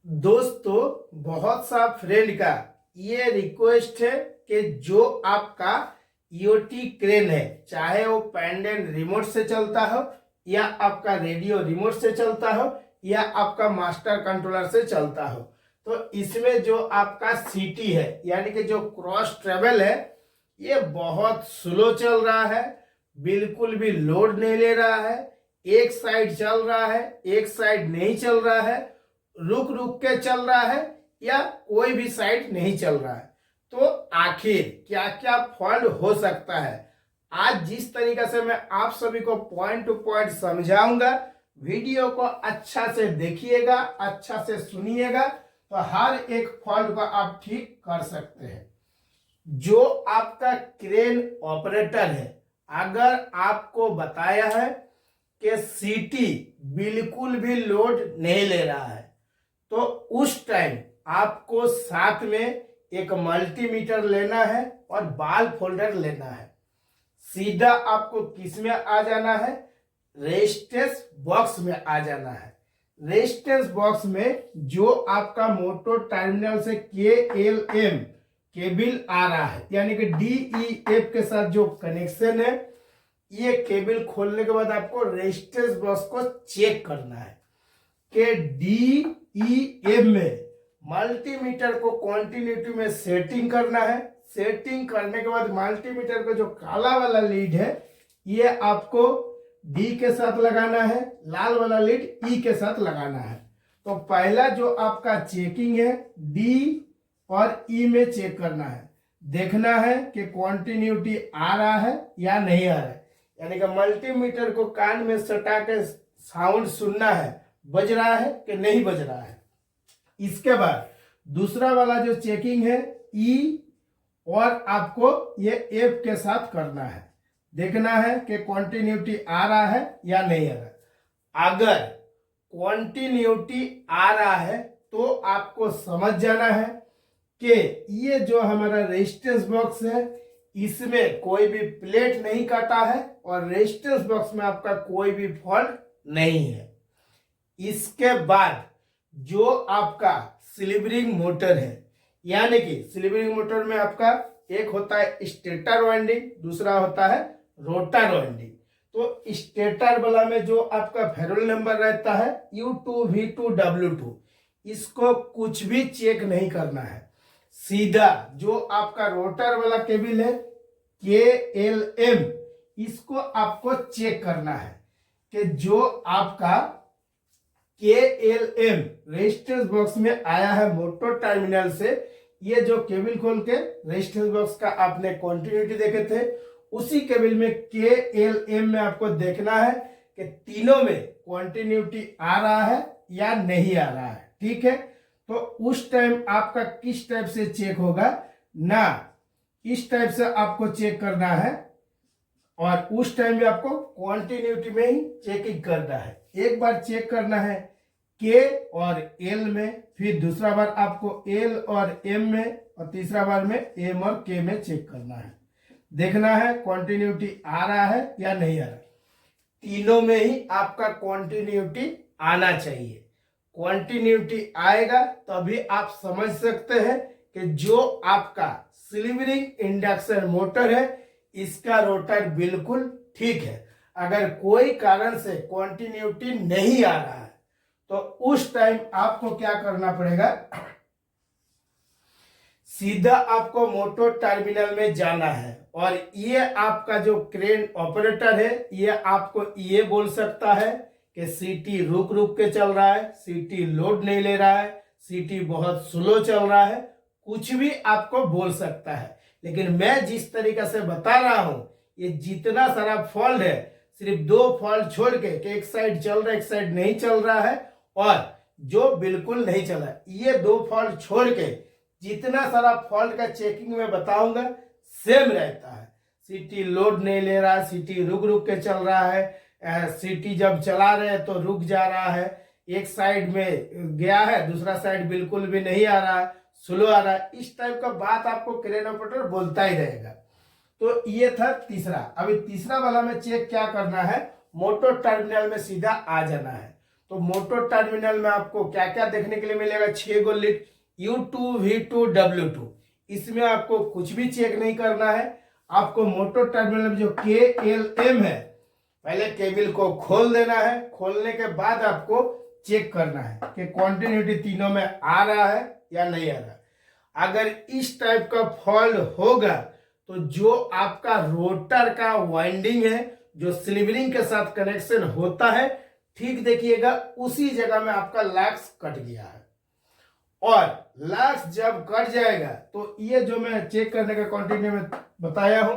दोस्तों, बहुत सा फ्रेंड का ये रिक्वेस्ट है कि जो आपका ईओटी क्रेन है, चाहे वो पेंडेंट रिमोट से चलता हो या आपका रेडियो रिमोट से चलता हो या आपका मास्टर कंट्रोलर से चलता हो, तो इसमें जो आपका सीटी है यानी कि जो क्रॉस ट्रेवल है, ये बहुत स्लो चल रहा है। बिल्कुल भी लोड नहीं ले रहा है। एक साइड चल रहा है, एक साइड नहीं चल रहा है, रुक रुक के चल रहा है या कोई भी साइड नहीं चल रहा है। तो आखिर क्या क्या फॉल्ट हो सकता है, आज जिस तरीके से मैं आप सभी को पॉइंट टू पॉइंट समझाऊंगा, वीडियो को अच्छा से देखिएगा, अच्छा से सुनिएगा, तो हर एक फॉल्ट को आप ठीक कर सकते हैं। जो आपका क्रेन ऑपरेटर है, अगर आपको बताया है कि सीटी बिल्कुल भी लोड नहीं ले रहा है, तो उस टाइम आपको साथ में एक मल्टीमीटर लेना है और बाल फोल्डर लेना है। सीधा आपको किस में आ जाना है? रेजिस्टेंस बॉक्स में आ जाना है। रेजिस्टेंस बॉक्स में जो आपका मोटर टर्मिनल से KLM केबल आ रहा है, यानी कि DEF के साथ जो कनेक्शन है, ये केबल खोलने के बाद आपको रेजिस्टेंस बॉक्स को चेक करना है कि DEF में मल्टीमीटर को कॉन्टिन्यूटी में सेटिंग करना है। सेटिंग करने के बाद मल्टीमीटर का जो काला वाला लीड है, ये आपको D के साथ लगाना है, लाल वाला लीड E के साथ लगाना है। तो पहला जो आपका चेकिंग है, D और E में चेक करना है, देखना है कि कॉन्टिन्यूटी आ रहा है या नहीं आ रहा है, यानी कि मल्टीमीटर को कान में सटा के साउंड सुनना है, बज रहा है कि नहीं बज रहा है। इसके बाद दूसरा वाला जो चेकिंग है, E और आपको ये F के साथ करना है, देखना है कि कॉन्टिन्यूटी आ रहा है या नहीं आ रहा है। अगर कॉन्टिन्यूटी आ रहा है तो आपको समझ जाना है कि ये जो हमारा रेजिस्टेंस बॉक्स है, इसमें कोई भी प्लेट नहीं काटा है और रेजिस्टेंस बॉक्स में आपका कोई भी फॉल्ट नहीं है। इसके बाद जो आपका स्लीवरिंग मोटर है, यानी कि स्लीवरिंग मोटर में आपका एक होता है स्टेटर वाइंडिंग, दूसरा होता है रोटर वाइंडिंग। तो स्टेटर वाला में जो आपका फेरोल नंबर रहता है U2 V2 W2, इसको कुछ भी चेक नहीं करना है। सीधा जो आपका रोटर वाला केबल है KLM, इसको आपको चेक करना है कि जो आपका KLM रेजिस्टेंस बॉक्स में आया है मोटर टर्मिनल से, ये जो केबल खोल के रेजिस्टेंस बॉक्स का आपने कंटिन्यूटी देखे थे, उसी केबल में KLM में आपको देखना है कि तीनों में कंटिन्यूटी आ रहा है या नहीं आ रहा है। ठीक है, तो उस टाइम आपका किस टाइप से चेक होगा ना, इस टाइप से आपको चेक करना है और उस टाइम भी आपको कंटिन्यूटी में ही चेकिंग करना है। एक बार चेक करना है K और L में, फिर दूसरा बार आपको L और M में, और तीसरा बार में M और K में चेक करना है। देखना है कंटिन्यूटी आ रहा है या नहीं आ रहा। तीनों में ही आपका कंटिन्यूटी आना चाहिए। कंटिन्यूटी आएगा तभी आप समझ सकते हैं कि जो आपका स्लीवरिंग इंडक्शन मोटर है, इसका रोटर बिल्कुल ठीक है। अगर कोई कारण से कंटिन्यूटी नहीं आ रहा है, तो उस टाइम आपको क्या करना पड़ेगा? सीधा आपको मोटर टर्मिनल में जाना है और ये आपका जो क्रेन ऑपरेटर है, ये आपको ये बोल सकता है कि सीटी रुक रुक के चल रहा है, सीटी लोड नहीं ले रहा है, सीटी बहुत स्लो चल रहा है, कुछ भी आपको बोल सकता है। लेकिन मैं जिस तरीके से बता रहा हूं, ये जितना सारा फॉल्ट है, सिर्फ दो फॉल्ट छोड़ के कि एक साइड चल रहा है, एक साइड नहीं चल रहा है, और जो बिल्कुल नहीं चला, ये दो फॉल्ट छोड़ के जितना सारा फॉल्ट का चेकिंग में बताऊंगा सेम रहता है। सीटी लोड नहीं ले रहा, सीटी रुक रुक के चल रहा है, सीटी जब चला रहे हैं तो रुक जा रहा है, एक साइड में गया है, दूसरा साइड बिल्कुल भी नहीं आ रहा है, स्लो आ रहा है। इस टाइप का बात आपको क्रेन ऑपरेटर बोलता ही रहेगा। तो ये था तीसरा। अभी तीसरा वाला में चेक क्या करना है, मोटर टर्मिनल में सीधा आ जाना है। तो मोटर टर्मिनल में आपको क्या क्या देखने के लिए मिलेगा, 6 गो लीड U2 V2 W2। इसमें आपको कुछ भी चेक नहीं करना है। आपको मोटर टर्मिनल में जो KLM है, पहले केबल को खोल देना है। खोलने के बाद आपको चेक करना है कि कॉन्टिन्यूटी तीनों में आ रहा है या नहीं आ रहा। अगर इस टाइप का फॉल्ट होगा तो जो आपका रोटर का वाइंडिंग है, जो स्लीवरिंग के साथ कनेक्शन होता है, ठीक देखिएगा उसी जगह में आपका लैक्स कट गया है। और लैक्स जब कट जाएगा तो ये जो मैं चेक करने का कंटिन्यू में बताया हूं,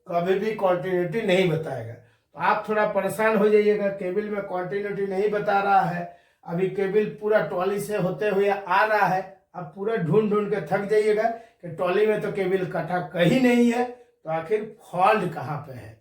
कभी भी कंटिन्यूटी नहीं बताएगा। तो आप थोड़ा परेशान हो जाइएगा, केबल में कंटिन्यूटी नहीं बता रहा है, अभी केबल पूरा ट्रॉली से होते हुए आ रहा है, आप पूरा ढूंढ ढूंढ के थक जाइएगा कि ट्रॉली में तो केबल कटा कहीं नहीं है, तो आखिर फॉल्ट कहाँ पे है।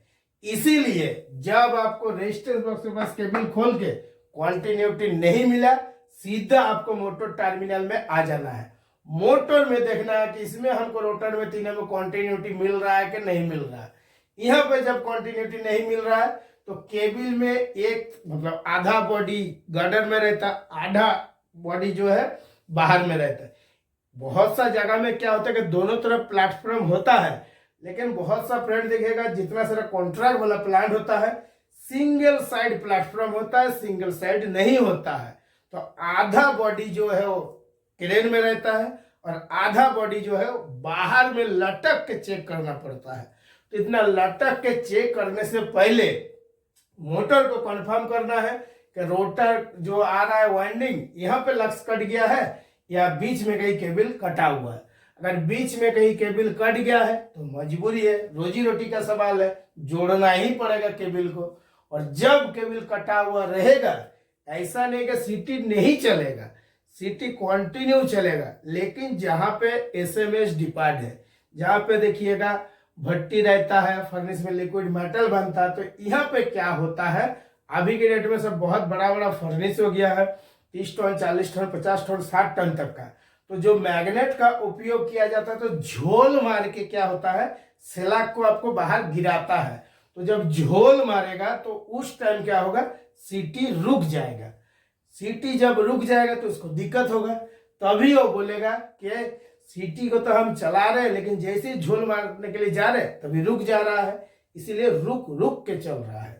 इसीलिए जब आपको रेजिस्टेंस बॉक्स के पास केबल खोल के कंटिन्यूटी नहीं मिला, सीधा आपको मोटर टर्मिनल में आ जाना है। मोटर में देखना है कि इसमें हमको रोटर में तीनों में कंटिन्यूटी मिल रहा है कि नहीं मिल रहा है। यहाँ पे जब कंटिन्यूटी नहीं मिल रहा है तो केबल में एक मतलब आधा बॉडी गर्डर में रहता है, आधा बॉडी जो है बाहर में रहता है। बहुत सा जगह में क्या होता है कि दोनों तरफ प्लेटफॉर्म होता है, लेकिन बहुत सा फ्रेंड देखेगा जितना सारा कॉन्ट्रैक्ट वाला प्लांट होता है, सिंगल साइड प्लेटफॉर्म होता है, सिंगल साइड नहीं होता है। तो आधा बॉडी जो है वो क्रेन में रहता है और आधा बॉडी जो है वो बाहर में लटक के चेक करना पड़ता है। तो इतना लटक के चेक करने से पहले मोटर को कंफर्म करना है कि रोटर जो आ रहा है वाइंडिंग, यहाँ पे लक्स कट गया है या बीच में कहीं केबल कटा हुआ है। अगर बीच में कहीं केबल कट गया है तो मजबूरी है, रोजी रोटी का सवाल है, जोड़ना ही पड़ेगा केबल को। और जब केबल कटा हुआ रहेगा, ऐसा नहीं कि सीटी नहीं चलेगा, सीटी कंटिन्यू चलेगा, लेकिन जहां पे एसएमएस डिपार्ट है, जहां पे देखिएगा भट्टी रहता है, फर्नेस में लिक्विड मेटल बनता है, तो यहाँ पे क्या होता है, अभी के डेट में सब बहुत बड़ा बड़ा फर्नेस हो गया है, 30 टन 40 टन 50 टन 60 टन तक का। तो जो मैग्नेट का उपयोग किया जाता है, तो झोल मार के क्या होता है, स्लैग को आपको बाहर गिराता है। तो जब झोल मारेगा तो उस टाइम क्या होगा, सीटी रुक जाएगा। सीटी जब रुक जाएगा तो उसको दिक्कत होगा, तभी वो बोलेगा कि सीटी को तो हम चला रहे हैं, लेकिन जैसे ही झोल मारने के लिए जा रहे हैं तभी रुक जा रहा है, इसीलिए रुक रुक के चल रहा है।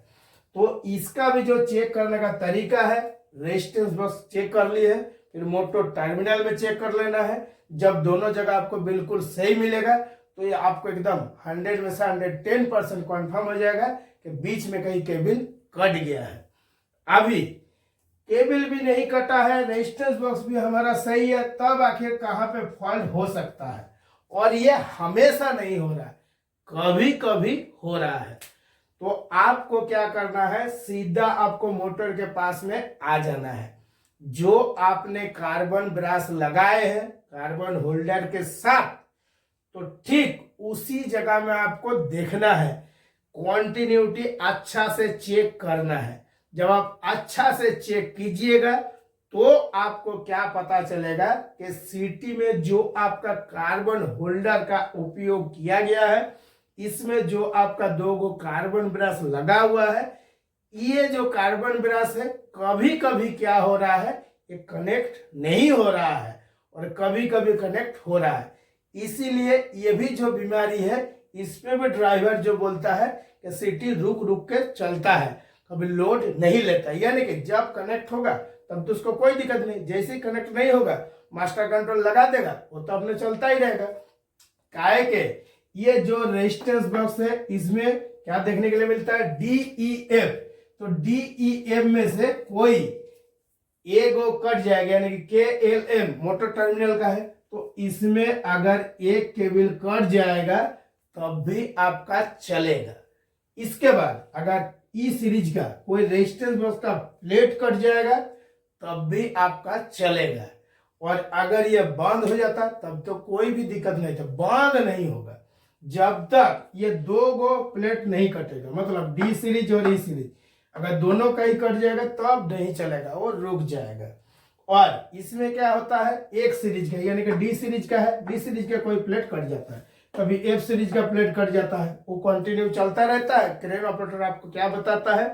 तो इसका भी जो चेक करने का तरीका है, रेजिस्टेंस बॉक्स चेक कर लिए है, फिर मोटर टर्मिनल में चेक कर लेना है। जब दोनों जगह आपको बिल्कुल सही मिलेगा तो ये आपको एकदम 100 में से 110% कन्फर्म हो जाएगा कि बीच में कहीं केबल कट गया है। अभी केबल भी नहीं कटा है, रेजिस्टेंस बॉक्स भी हमारा सही है, तब आखिर कहाँ पे फॉल्ट हो सकता है। और ये हमेशा नहीं हो रहा है, कभी कभी हो रहा है। तो आपको क्या करना है, सीधा आपको मोटर के पास में आ जाना है। जो आपने कार्बन ब्रश लगाए हैं कार्बन होल्डर के साथ, तो ठीक उसी जगह में आपको देखना है, कॉन्टिन्यूटी अच्छा से चेक करना है। जब आप अच्छा से चेक कीजिएगा तो आपको क्या पता चलेगा कि सीटी में जो आपका कार्बन होल्डर का उपयोग किया गया है, इसमें जो आपका 2 गो कार्बन ब्रश लगा हुआ है, ये जो कार्बन ब्रश है कभी कभी क्या हो रहा है, ये कनेक्ट नहीं हो रहा है और कभी कभी कनेक्ट हो रहा है। इसीलिए ये भी जो बीमारी है, इसमें भी ड्राइवर जो बोलता है कि सीटी रुक रुक के चलता है, कभी लोड नहीं लेता। यानी कि जब कनेक्ट होगा तब तो उसको कोई दिक्कत नहीं, जैसे ही कनेक्ट नहीं होगा मास्टर कंट्रोल लगा देगा, वो तो अपने चलता ही रहेगा। काहे के ये जो रेजिस्टेंस बॉक्स है, इसमें क्या देखने के लिए मिलता है, DEF। तो DEF में से कोई एगो कट जाएगा, यानी कि KLM मोटर टर्मिनल का है, तो इसमें अगर एक केबल कट जाएगा तब भी आपका चलेगा। इसके बाद अगर ई सीरीज का कोई रेजिस्टेंस बॉक्स का प्लेट कट जाएगा तब भी आपका चलेगा। और अगर ये बंद हो जाता तब तो कोई भी दिक्कत नहीं था, बंद नहीं होगा जब तक ये 2 गो प्लेट नहीं कटेगा। मतलब डी सीरीज और ई सीरीज अगर दोनों का ही कट जाएगा तब नहीं चलेगा, वो रुक जाएगा। और इसमें क्या होता है, एक सीरीज का यानी कि डी सीरीज का है, डी सीरीज का कोई प्लेट कट जाता है, कभी एफ सीरीज का प्लेट कट जाता है, वो कंटिन्यू चलता रहता है। क्रेन ऑपरेटर आपको क्या बताता है,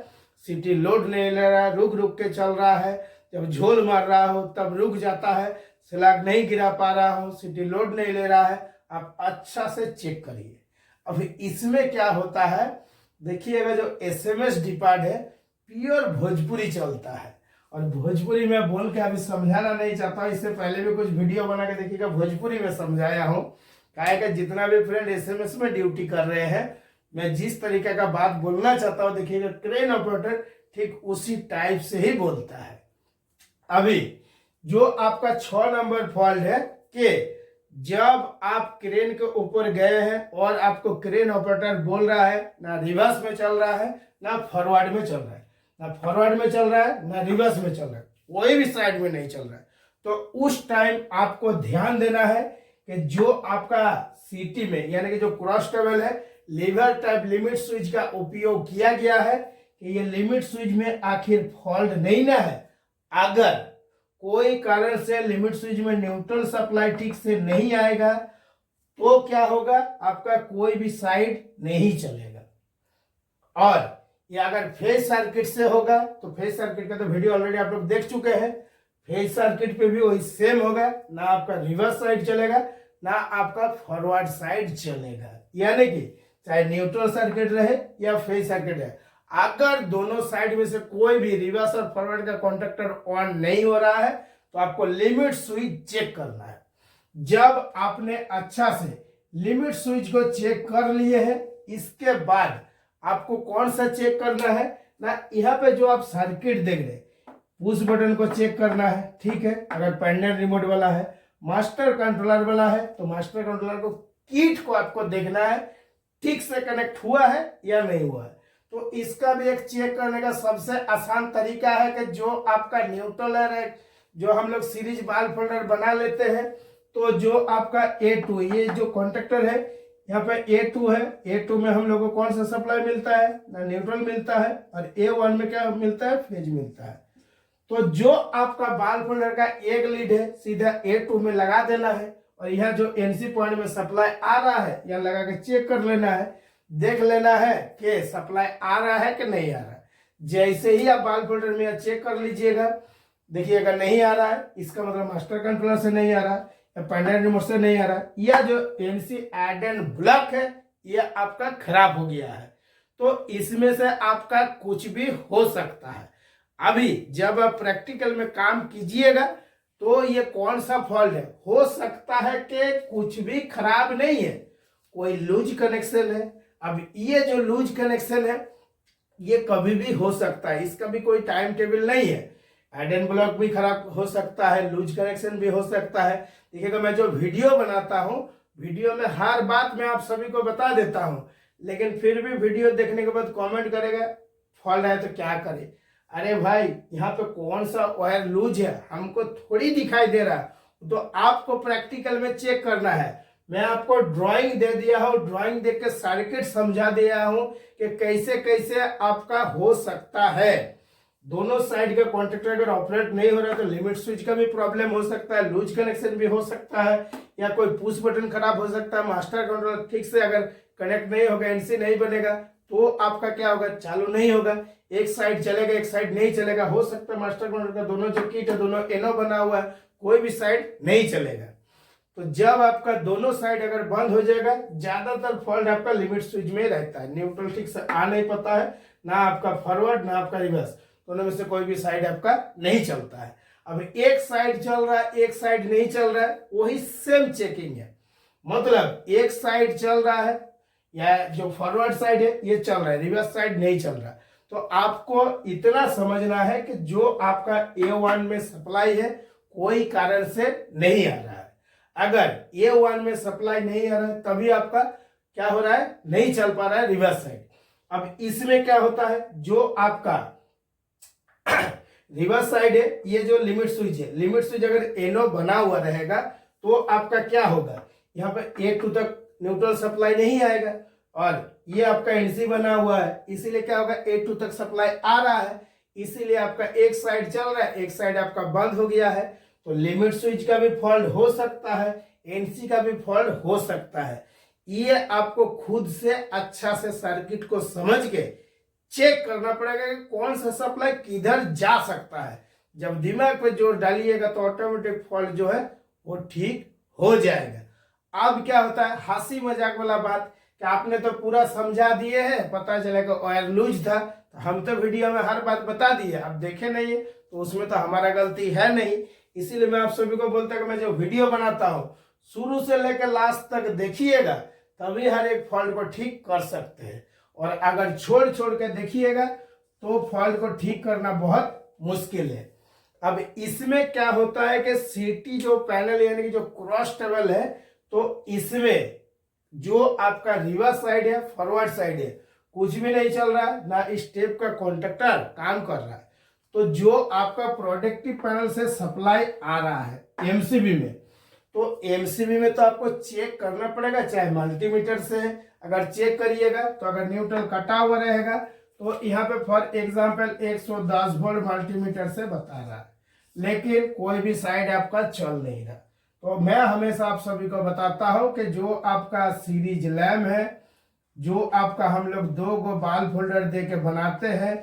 सिटी लोड नहीं ले रहा है, रुक रुक के चल रहा है, जब झोल मार रहा हो तब रुक जाता है, स्लैग नहीं गिरा पा रहा हो, सिटी लोड नहीं ले रहा है, आप अच्छा से चेक करिए। अब इसमें क्या होता है, देखिएगा जो एसएमएस डिपार्ट है प्योर भोजपुरी चलता है, और भोजपुरी में बोल के अभी समझाना नहीं चाहता, इससे पहले भी कुछ वीडियो बना के देखिएगा भोजपुरी में समझाया हूँ। क्या कि जितना भी फ्रेंड एसएमएस में ड्यूटी कर रहे हैं, मैं जिस तरीके का बात बोलना चाहता हूँ, देखिएगा क्रेन ऑपरेटर ठीक उसी टाइप से ही बोलता है। अभी जो आपका 6 नंबर फॉल्ट है कि जब आप क्रेन के ऊपर गए हैं और आपको क्रेन ऑपरेटर बोल रहा है ना रिवर्स में चल रहा है ना फॉरवर्ड में चल रहा है, ना फॉरवर्ड में चल रहा है ना रिवर्स में चल रहा है, कोई भी साइड में नहीं चल रहा है, तो उस टाइम आपको ध्यान देना है कि जो आपका सीटी में यानी कि जो क्रॉस टेबल है लीवर टाइप लिमिट स्विच का उपयोग किया गया है कि ये लिमिट स्विच में आखिर फॉल्ट नहीं ना है। अगर कोई कारण से लिमिट स्विच में न्यूट्रल सप्लाई ठीक से नहीं आएगा तो क्या होगा, आपका कोई भी साइड नहीं चलेगा। और ये अगर फेज सर्किट से होगा तो फेज सर्किट का तो वीडियो ऑलरेडी आप लोग देख चुके हैं, फेज सर्किट पे भी वही सेम होगा, ना आपका रिवर्स साइड चलेगा ना आपका फॉरवर्ड साइड चलेगा, यानी कि चाहे न्यूट्रल सर्किट रहे या फेज सर्किट रहे, अगर दोनों साइड में से कोई भी रिवर्स और फॉरवर्ड का कॉन्टेक्टर ऑन नहीं हो रहा है तो आपको लिमिट स्विच चेक करना है। जब आपने अच्छा से लिमिट स्विच को चेक कर लिए हैं, इसके बाद आपको कौन सा चेक करना है ना, यहाँ पे जो आप सर्किट देख रहे पुश बटन को चेक करना है, ठीक है। अगर पेंडेंट रिमोट वाला है, मास्टर कंट्रोलर वाला है तो मास्टर कंट्रोलर को किट को आपको देखना है ठीक से कनेक्ट हुआ है या नहीं हुआ है। तो इसका भी एक चेक करने का सबसे आसान तरीका है कि जो आपका न्यूट्रल है, जो हम लोग सीरीज बाल फोल्डर बना लेते हैं, तो जो आपका A2 ये जो कॉन्टेक्टर है यहाँ पे A2 है, A2 में हम लोगों को कौन सा सप्लाई मिलता है ना न्यूट्रल मिलता है, और A1 में क्या मिलता है, फेज मिलता है। तो जो आपका बाल फोल्डर का एक लीड है सीधा A2 में लगा देना है, और यहाँ जो एनसी पॉइंट में सप्लाई आ रहा है यहाँ लगा के चेक कर लेना है, देख लेना है कि सप्लाई आ रहा है कि नहीं आ रहा है। जैसे ही आप बाल फोल्डर में चेक कर लीजिएगा, देखिएगा नहीं आ रहा है, इसका मतलब मास्टर कंट्रोलर से नहीं आ रहा है या पेंडेंट रिमोट से नहीं आ रहा है, या जो एनसी एड एंड ब्लॉक है ये आपका खराब हो गया है। तो इसमें से आपका कुछ भी हो सकता है। अभी जब आप प्रैक्टिकल में काम कीजिएगा तो ये कौन सा फॉल्ट है, हो सकता है कि कुछ भी खराब नहीं है, कोई लूज कनेक्शन है। अब ये जो लूज कनेक्शन है ये कभी भी हो सकता है, इसका भी कोई टाइम टेबल नहीं है। एड एंड ब्लॉक भी खराब हो सकता है, लूज कनेक्शन भी हो सकता है। देखिएगा मैं जो वीडियो बनाता हूँ, वीडियो में हर बात मैं आप सभी को बता देता हूँ, लेकिन फिर भी वीडियो देखने के बाद कमेंट करेगा फॉल्ट है तो क्या करे। अरे भाई यहाँ पे कौन सा वायर लूज है हमको थोड़ी दिखाई दे रहा है, तो आपको प्रैक्टिकल में चेक करना है। मैं आपको ड्राइंग दे दिया हूँ, ड्राइंग देख के सर्किट समझा दिया हूँ कि कैसे कैसे आपका हो सकता है। दोनों साइड का कॉन्टेक्टर अगर ऑपरेट नहीं हो रहा तो लिमिट स्विच का भी प्रॉब्लम हो सकता है, लूज कनेक्शन भी हो सकता है, या कोई पुश बटन खराब हो सकता है, मास्टर कंट्रोलर ठीक से अगर कनेक्ट नहीं होगा, एनसी नहीं बनेगा तो आपका क्या होगा, चालू नहीं होगा, एक साइड चलेगा एक साइड नहीं चलेगा। हो सकता है मास्टर कंट्रोलर का दोनों जो किट है दोनों एनो बना हुआ है, कोई भी साइड नहीं चलेगा। तो जब आपका दोनों साइड अगर बंद हो जाएगा, ज्यादातर फॉल्ट आपका लिमिट स्विच में रहता है, न्यूट्रल ठीक से आ नहीं पाता है, ना आपका फॉरवर्ड ना आपका रिवर्स, दोनों में से कोई भी साइड आपका नहीं चलता है। अब एक साइड चल रहा है एक साइड नहीं चल रहा है, वही सेम चेकिंग है। मतलब एक साइड चल रहा है या जो फॉरवर्ड साइड है ये चल रहा है, रिवर्स साइड नहीं चल रहा, तो आपको इतना समझना है कि जो आपका A1 में सप्लाई है कोई कारण से नहीं आ रहा है। अगर A1 में सप्लाई नहीं आ रहा है तभी आपका क्या हो रहा है, नहीं चल पा रहा है रिवर्स साइड। अब इसमें क्या होता है, जो आपका रिवर्स साइड है, ये जो लिमिट स्विच है, लिमिट स्विच अगर एनो बना हुआ रहेगा तो आपका क्या होगा, यहाँ पे A2 तक न्यूट्रल सप्लाई नहीं आएगा, और ये आपका एनसी बना हुआ है, इसीलिए क्या होगा, A2 तक सप्लाई आ रहा है, इसीलिए आपका एक साइड चल रहा है एक साइड आपका बंद हो गया है। तो लिमिट स्विच का भी फॉल्ट हो सकता है, एनसी का भी फॉल्ट हो सकता है। ये आपको खुद से अच्छा से सर्किट को समझ के चेक करना पड़ेगा कि कौन सा सप्लाई किधर जा सकता है। जब दिमाग पे जोर डालिएगा तो ऑटोमेटिक फॉल्ट जो है वो ठीक हो जाएगा। अब क्या होता है, हंसी मजाक वाला बात कि आपने तो पूरा समझा दिए हैं, पता चलेगा ऑयल लूज था, तो हम तो वीडियो में हर बात बता दिए, अब देखे नहीं है तो उसमें तो हमारा गलती है नहीं। इसीलिए मैं आप सभी को बोलता हूँ कि मैं जो वीडियो बनाता हूँ शुरू से लेकर लास्ट तक देखिएगा, तभी हर एक फॉल्ट को ठीक कर सकते हैं। और अगर छोड़ छोड़ के देखिएगा तो फॉल्ट को ठीक करना बहुत मुश्किल है। अब इसमें क्या होता है कि सीटी जो पैनल यानी कि जो क्रॉस टेबल है, तो इसमें जो आपका रिवर्स साइड है फॉरवर्ड साइड है कुछ भी नहीं चल रहा है, ना स्टेप का कॉन्टेक्टर काम कर रहा है। तो जो आपका प्रोडक्टिव पैनल से सप्लाई आ रहा है एमसीबी में, तो एमसीबी में तो आपको चेक करना पड़ेगा, चाहे मल्टीमीटर से अगर चेक करिएगा तो अगर न्यूट्रल कटा हुआ रहेगा तो यहाँ पे फॉर एग्जांपल 110 वोल्ट मल्टीमीटर से बता रहा है, लेकिन कोई भी साइड आपका चल नहीं रहा। तो मैं हमेशा आप सभी को बताता हूँ कि जो आपका सीरीज लैम्प है, जो आपका हम लोग 2 गो बाल फोल्डर दे के बनाते हैं,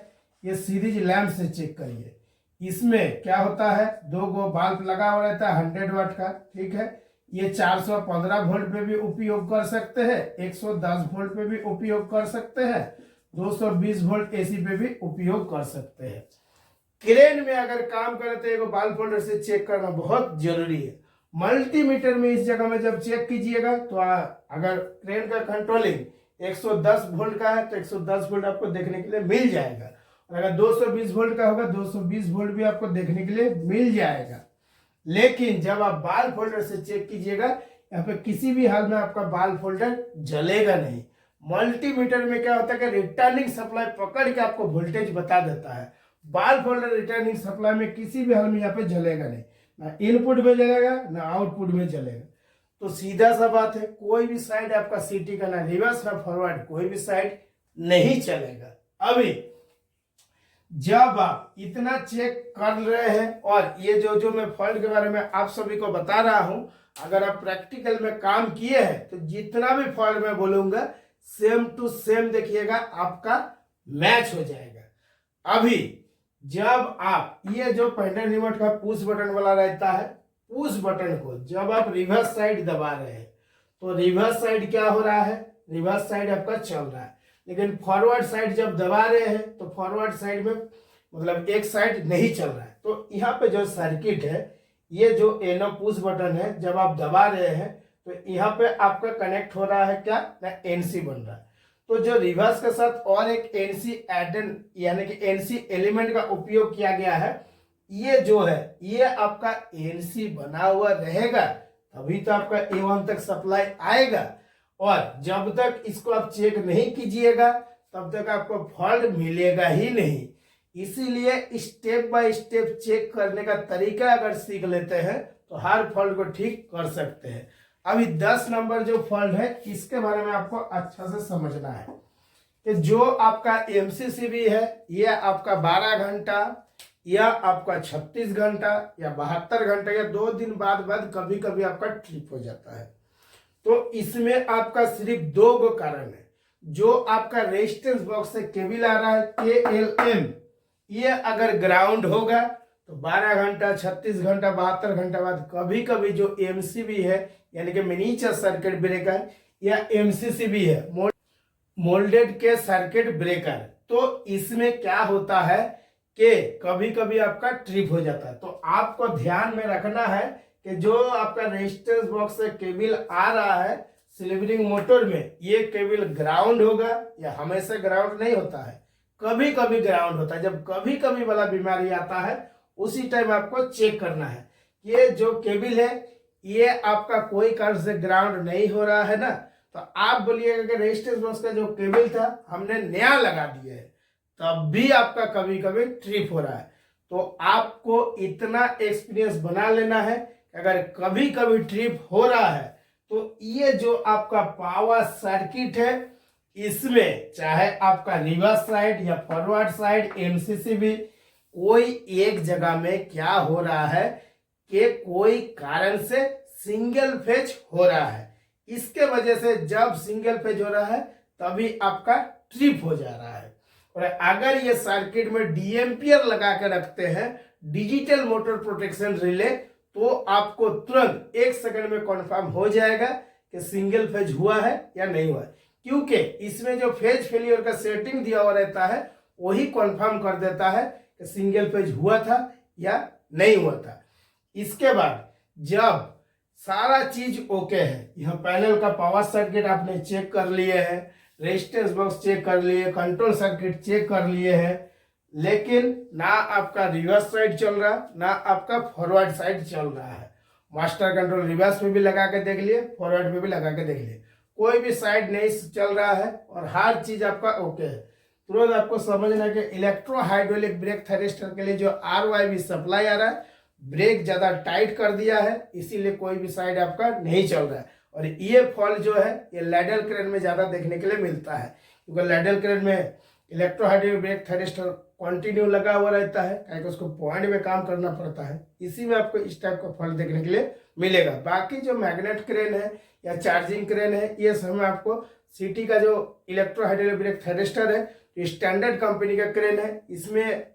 ये सीरीज लैम्प से चेक करिए। इसमें क्या होता है, 2 गो बल्ब लगा हुआ रहता है 100 वाट का, ठीक है। ये 415 वोल्ट पे भी उपयोग कर सकते हैं, 110 वोल्ट पे भी उपयोग कर सकते हैं, 220 वोल्ट एसी पे भी उपयोग कर सकते हैं। क्रेन में अगर काम करे तो एक बाल फोल्डर से चेक करना बहुत जरूरी है। मल्टीमीटर में इस जगह में जब चेक कीजिएगा तो अगर क्रेन का कंट्रोलिंग 110 वोल्ट का है तो 110 वोल्ट आपको देखने के लिए मिल जाएगा, और अगर 220 वोल्ट का होगा 220 वोल्ट भी आपको देखने के लिए मिल जाएगा। लेकिन जब आप बाल फोल्डर से चेक कीजिएगा, यहाँ पे किसी भी हाल में आपका बाल फोल्डर जलेगा नहीं। मल्टीमीटर में क्या होता है कि रिटर्निंग सप्लाई पकड़ के आपको वोल्टेज बता देता है, बाल फोल्डर रिटर्निंग सप्लाई में किसी भी हाल में यहाँ पे जलेगा नहीं, ना इनपुट में जलेगा ना आउटपुट में जलेगा। तो सीधा सा बात है, कोई भी साइड आपका सीटी का ना रिवर्स ना फॉरवर्ड कोई भी साइड नहीं चलेगा। अभी जब आप इतना चेक कर रहे हैं और ये जो मैं फॉल्ट के बारे में आप सभी को बता रहा हूं, अगर आप प्रैक्टिकल में काम किए हैं तो जितना भी फॉल्ट मैं बोलूंगा सेम टू सेम देखिएगा आपका मैच हो जाएगा। अभी जब आप ये जो पैडल रिमोट का पुश बटन वाला रहता है, पुश बटन को जब आप रिवर्स साइड दबा रहे हैं तो रिवर्स साइड क्या हो रहा है, रिवर्स साइड आपका चल रहा है, लेकिन फॉरवर्ड साइड जब दबा रहे हैं तो फॉरवर्ड साइड में मतलब एक साइड नहीं चल रहा है। तो यहाँ पे जो सर्किट है, ये जो एनो पुश बटन है, जब आप दबा रहे हैं तो यहाँ पे आपका कनेक्ट हो रहा है क्या ना एनसी बन रहा है। तो जो रिवर्स के साथ और एक एनसी एडन यानी कि एनसी एलिमेंट का उपयोग किया गया है, ये जो है ये आपका एनसी बना हुआ रहेगा तभी तो आपका A1 तक सप्लाई आएगा, और जब तक इसको आप चेक नहीं कीजिएगा तब तक आपको फॉल्ट मिलेगा ही नहीं। इसीलिए स्टेप बाय स्टेप चेक करने का तरीका अगर सीख लेते हैं तो हर फॉल्ट को ठीक कर सकते हैं। अभी 10 नंबर जो फॉल्ट है इसके बारे में आपको अच्छा से समझना है कि जो आपका एमसीसीबी है ये आपका 12 घंटा या आपका 36 घंटा या 72 घंटा या 2 दिन बाद कभी कभी आपका ट्रिप हो जाता है। तो इसमें आपका सिर्फ 2 गो कारण है। जो आपका रेजिस्टेंस बॉक्स से केबल आ रहा है KLM, ये अगर ग्राउंड होगा तो 12 घंटा 36 घंटा 72 घंटा बाद कभी कभी जो एमसीबी है यानी कि मिनीचर सर्किट ब्रेकर या एमसीसीबी है मोल्डेड के सर्किट ब्रेकर, तो इसमें क्या होता है कि कभी कभी आपका ट्रिप हो जाता है। तो आपको ध्यान में रखना है कि जो आपका रेजिस्टेंस बॉक्स से केबल आ रहा है सिल्वरिंग मोटर में, ये केबल ग्राउंड होगा या हमेशा ग्राउंड नहीं होता है, कभी कभी ग्राउंड होता है। जब कभी कभी वाला बीमारी आता है उसी टाइम आपको चेक करना है ये जो केबल है ये आपका कोई कारण से ग्राउंड नहीं हो रहा है ना, तो आप बोलिएगा कि रेजिस्टेंस बॉक्स का जो केबल था हमने नया लगा दिया है, तब भी आपका कभी कभी ट्रिप हो रहा है। तो आपको इतना एक्सपीरियंस बना लेना है कि अगर कभी कभी ट्रिप हो रहा है तो ये जो आपका पावर सर्किट है इसमें चाहे आपका रिवर्स साइड या फॉरवर्ड साइड एमसीसीबी कोई एक जगह में क्या हो रहा है कि कोई कारण से सिंगल फेज हो रहा है। इसके वजह से जब सिंगल फेज हो रहा है तभी आपका ट्रिप हो जा रहा है। और अगर ये सर्किट में डीएम्पियर लगा के रखते हैं, डिजिटल मोटर प्रोटेक्शन रिले, तो आपको तुरंत 1 सेकंड में कन्फर्म हो जाएगा कि सिंगल फेज हुआ है या नहीं हुआ है, क्योंकि इसमें जो फेज फेलियर का सेटिंग दिया हुआ रहता है वही कन्फर्म कर देता है कि सिंगल फेज हुआ था या नहीं हुआ था। इसके बाद जब सारा चीज ओके है, यह पैनल का पावर सर्किट आपने चेक कर लिए हैं, रेजिस्टेंस बॉक्स चेक कर लिए, कंट्रोल सर्किट चेक कर लिए हैं, लेकिन ना आपका रिवर्स साइड चल रहा, ना आपका फॉरवर्ड साइड चल रहा है। मास्टर कंट्रोल रिवर्स में भी लगा के देख लिए, फॉरवर्ड में भी लगा के देख लिए, कोई भी साइड नहीं चल रहा है और हर चीज आपका ओके है। तुरंत आपको समझना है कि इलेक्ट्रो हाइड्रोलिक ब्रेक थ्रिस्टर के लिए जो RYB सप्लाई आ रहा है, ब्रेक ज्यादा टाइट कर दिया है, इसीलिए कोई भी साइड आपका नहीं चल रहा है। और ये फॉल्ट जो है ये लैडल क्रेन में ज्यादा देखने के लिए मिलता है, क्योंकि लैडल क्रेन में इलेक्ट्रो हाइड्रोलिक ब्रेक थ्रिस्टर कंटिन्यू लगा हुआ रहता है, क्योंकि उसको पॉइंट में काम करना पड़ता है, इसी में आपको इस टाइप का फॉल्ट देखने के लिए मिलेगा। बाकी जो मैग्नेट क्रेन है या चार्जिंग क्रेन है, ये सब में आपको सिटी का जो इलेक्ट्रो हाइड्रोलिक ब्रेक थ्रिस्टर है, जो स्टैंडर्ड कंपनी का क्रेन है, इसमें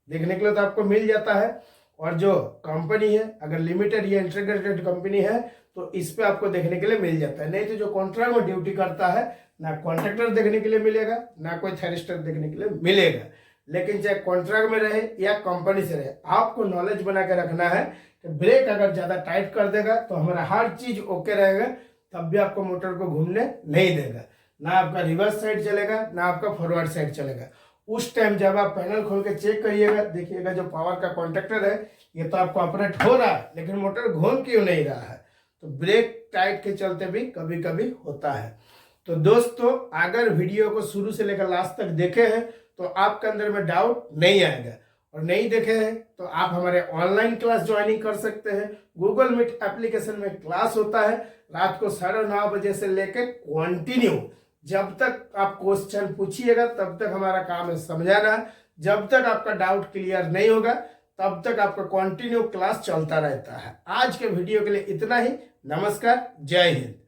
देखने के लिए तो आपको मिल जाता है। और जो कंपनी है अगर लिमिटेड या इंटीग्रेटेड कंपनी है तो इस पे आपको देखने के लिए मिल जाता है, नहीं तो जो कॉन्ट्रैक्ट में ड्यूटी करता है ना कॉन्ट्रैक्टर देखने के लिए मिलेगा, ना कोई थ्रिस्टर देखने के लिए मिलेगा। लेकिन चाहे कॉन्ट्रैक्ट में रहे या कंपनी से रहे, आपको नॉलेज बना के रखना है कि ब्रेक अगर ज्यादा टाइट कर देगा तो हमारा हर चीज ओके रहेगा, तब भी आपको मोटर को घूमने नहीं देगा, ना आपका रिवर्स साइड चलेगा ना आपका फॉरवर्ड साइड चलेगा। उस टाइम जब आप पैनल खोल के चेक करिएगा, देखिएगा जो पावर का कॉन्ट्रैक्टर है ये तो आपको ऑपरेट हो रहा है, लेकिन मोटर घूम क्यों नहीं रहा है, तो ब्रेक टाइट के चलते भी कभी कभी होता है। तो दोस्तों अगर वीडियो को शुरू से लेकर लास्ट तक देखे हैं तो आपके अंदर में डाउट नहीं आएगा, और नहीं देखे हैं तो आप हमारे ऑनलाइन क्लास ज्वाइनिंग कर सकते हैं। गूगल मीट एप्लीकेशन में क्लास होता है रात को 9:30 बजे से लेकर कंटिन्यू, जब तक आप क्वेश्चन पूछिएगा तब तक हमारा काम है समझाना। जब तक आपका डाउट क्लियर नहीं होगा तब तक आपका कंटिन्यू क्लास चलता रहता है। आज के वीडियो के लिए इतना ही। नमस्कार, जय हिंद।